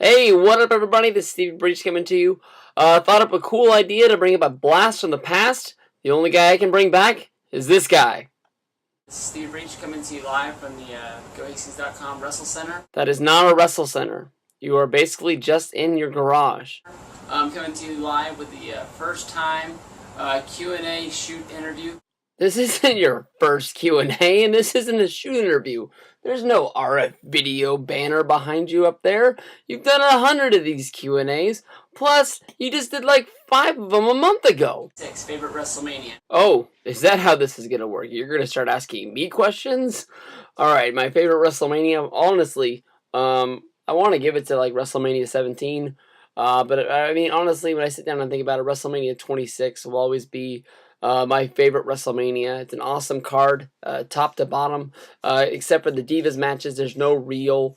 Hey, what up, everybody? This is Steviebreech coming to you. Thought up a cool idea to bring up a blast from the past. The only guy I can bring back is this guy. This is Steviebreech coming to you live from the GoHastings.com Wrestle Center. That is not a wrestle center. You are basically just in your garage. Coming to you live with the first time Q&A shoot interview. This isn't your first Q&A, and this isn't a shoot interview. There's no RF video banner behind you up there. You've done 100 of these Q&As. Plus, you just did like 5 of them a month ago. 6 favorite WrestleMania. Oh, is that how this is going to work? You're going to start asking me questions? Alright, my favorite WrestleMania, honestly, I want to give it to like WrestleMania 17. But I mean, honestly, when I sit down and think about it, WrestleMania 26 will always be my favorite WrestleMania. It's an awesome card, top to bottom. Except for the Divas matches, there's no real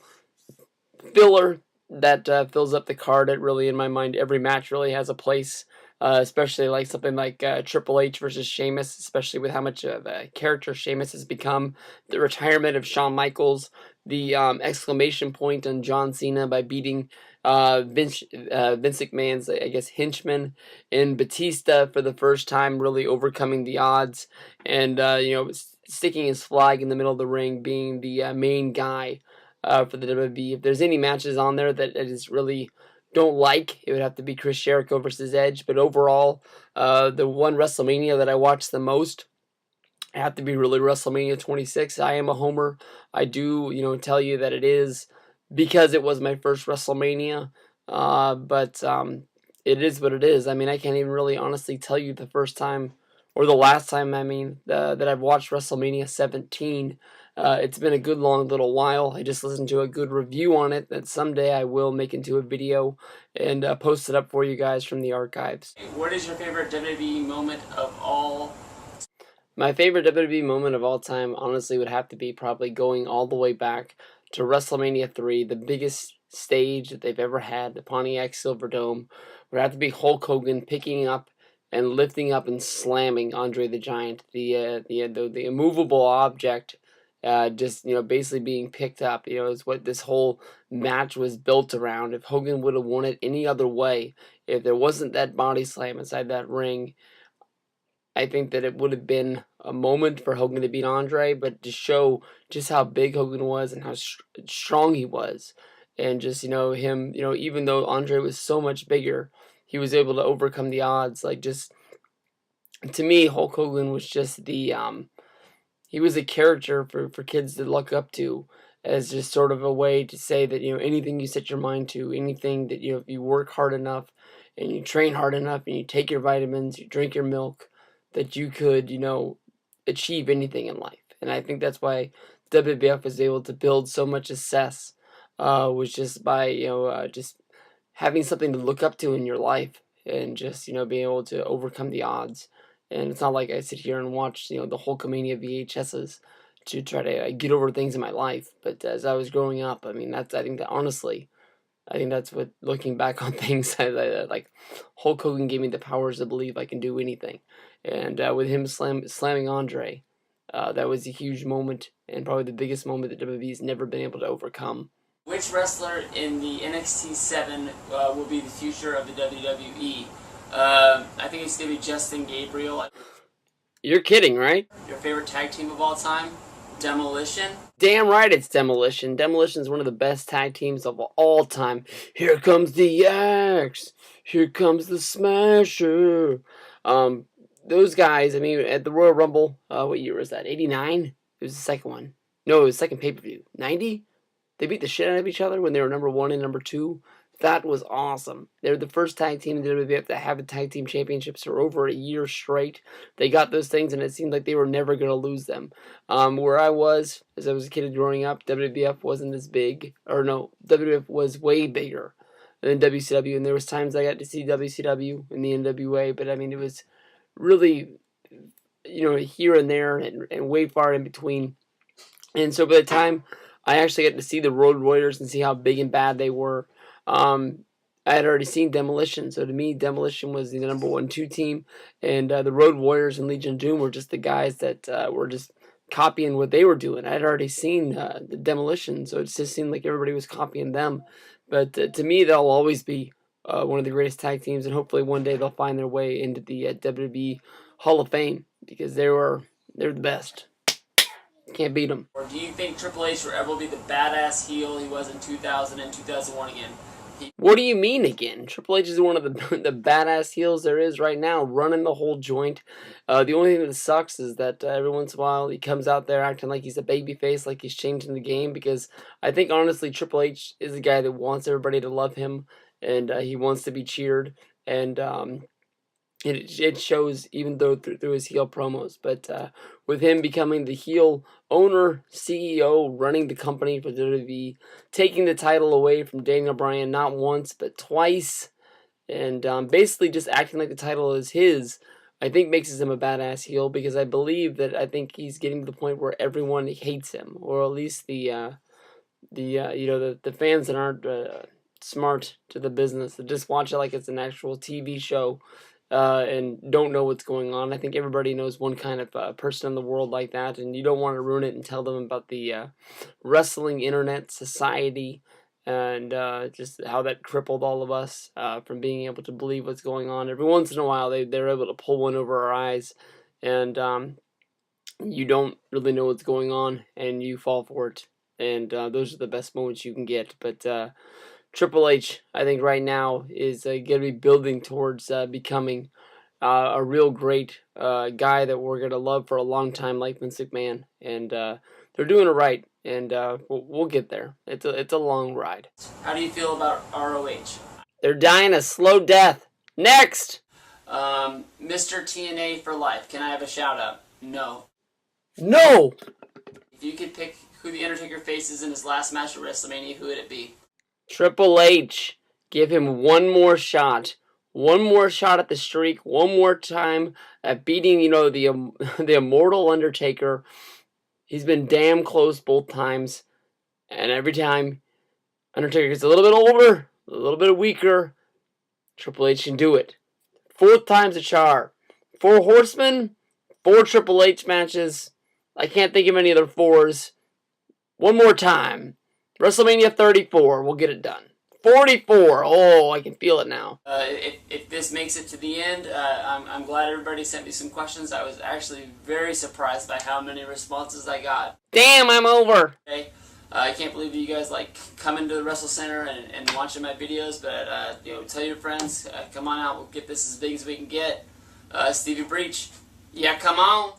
filler that fills up the card. It really, in my mind, every match really has a place. Especially like something like Triple H versus Sheamus, especially with how much of a character Sheamus has become. The retirement of Shawn Michaels, the exclamation point on John Cena by beating Vince McMahon's, I guess, henchman, and Batista for the first time really overcoming the odds, and sticking his flag in the middle of the ring, being the main guy for the WWE. If there's any matches on there that is really don't like, it would have to be Chris Jericho versus Edge. But overall, the one WrestleMania that I watched the most, it have to be really WrestleMania 26. I am a homer. I do, tell you that it is because it was my first WrestleMania. But it is what it is. I mean, I can't even really honestly tell you the first time or the last time, that I've watched WrestleMania 17. It's been a good long little while. I just listened to a good review on it that someday I will make into a video and post it up for you guys from the archives. What is your favorite WWE moment of all? My favorite WWE moment of all time, honestly, would have to be probably going all the way back to WrestleMania 3, the biggest stage that they've ever had, the Pontiac Silverdome. Would have to be Hulk Hogan picking up and lifting up and slamming Andre the Giant, the immovable object. Just basically being picked up, is what this whole match was built around. If Hogan would have won it any other way, if there wasn't that body slam inside that ring, I think that it would have been a moment for Hogan to beat Andre, but to show just how big Hogan was and how strong he was, and just him, even though Andre was so much bigger, he was able to overcome the odds. Like, just to me, Hulk Hogan was just the he was a character for kids to look up to, as just sort of a way to say that, anything you set your mind to, anything that, if you work hard enough and you train hard enough and you take your vitamins, you drink your milk, that you could, achieve anything in life. And I think that's why WWF was able to build so much success, was just by, just having something to look up to in your life, and just, being able to overcome the odds. And it's not like I sit here and watch, the Hulkamania VHSs to try to get over things in my life. But as I was growing up, I mean, I think that's what, looking back on things, like Hulk Hogan gave me the powers to believe I can do anything. And with him slamming Andre, that was a huge moment, and probably the biggest moment that WWE's never been able to overcome. Which wrestler in the NXT 7 will be the future of the WWE? I think it's going to be Justin Gabriel. You're kidding, right? Your favorite tag team of all time? Demolition? Damn right it's Demolition. Demolition's one of the best tag teams of all time. Here comes the Axe. Here comes the Smasher. Those guys, I mean, at the Royal Rumble, what year was that? 89? It was the second one. No, it was the second pay-per-view. 90? They beat the shit out of each other when they were number 1 and number 2. That was awesome. They were the first tag team in the WWF to have the tag team championships for over a year straight. They got those things, and it seemed like they were never going to lose them. Where I was, as I was a kid growing up, WWF wasn't as big. Or no, WWF was way bigger than WCW, and there was times I got to see WCW in the NWA, but I mean, it was really, here and there and way far in between. And so by the time I actually got to see the Road Warriors and see how big and bad they were, I had already seen Demolition, so to me, Demolition was the number 1-2 team, and the Road Warriors and Legion of Doom were just the guys that were just copying what they were doing. I had already seen the Demolition, so it just seemed like everybody was copying them. But to me, they'll always be one of the greatest tag teams, and hopefully one day they'll find their way into the WWE Hall of Fame because they're the best. Can't beat them. Or do you think Triple H will ever be the badass heel he was in 2000 and 2001 again? What do you mean again? Triple H is one of the the badass heels there is right now, running the whole joint. The only thing that sucks is that every once in a while he comes out there acting like he's a babyface, like he's changing the game. Because I think honestly, Triple H is the guy that wants everybody to love him, and he wants to be cheered. And it shows even though through his heel promos. But with him becoming the heel owner, CEO, running the company for WWE, taking the title away from Daniel Bryan not once but twice, and basically just acting like the title is his, I think makes him a badass heel because I think he's getting to the point where everyone hates him, or at least the fans that aren't smart to the business, that just watch it like it's an actual TV show and don't know what's going on. I think everybody knows one kind of person in the world like that, and you don't want to ruin it and tell them about the wrestling internet society and just how that crippled all of us from being able to believe what's going on. Every once in a while, they're able to pull one over our eyes, and you don't really know what's going on, and you fall for it. And those are the best moments you can get. But Triple H, I think right now is going to be building towards becoming a real great guy that we're going to love for a long time, like Vince McMahon. And they're doing it right, and we'll get there. It's a long ride. How do you feel about ROH? They're dying a slow death. Next! Mr. TNA for life. Can I have a shout out? No. No! If you could pick who the Undertaker faces in his last match at WrestleMania, who would it be? Triple H. Give him one more shot. One more shot at the streak. One more time at beating, the immortal Undertaker. He's been damn close both times. And every time Undertaker gets a little bit older, a little bit weaker, Triple H can do it. 4th time's a charm. 4 Horsemen, 4 Triple H matches. I can't think of any other 4s. One more time. WrestleMania 34. We'll get it done. 44. Oh, I can feel it now. If this makes it to the end, I'm glad everybody sent me some questions. I was actually very surprised by how many responses I got. Damn, I'm over. Okay. I can't believe that you guys come into the Wrestle Center and watching my videos, but tell your friends, come on out. We'll get this as big as we can get. Steviebreech, yeah, come on.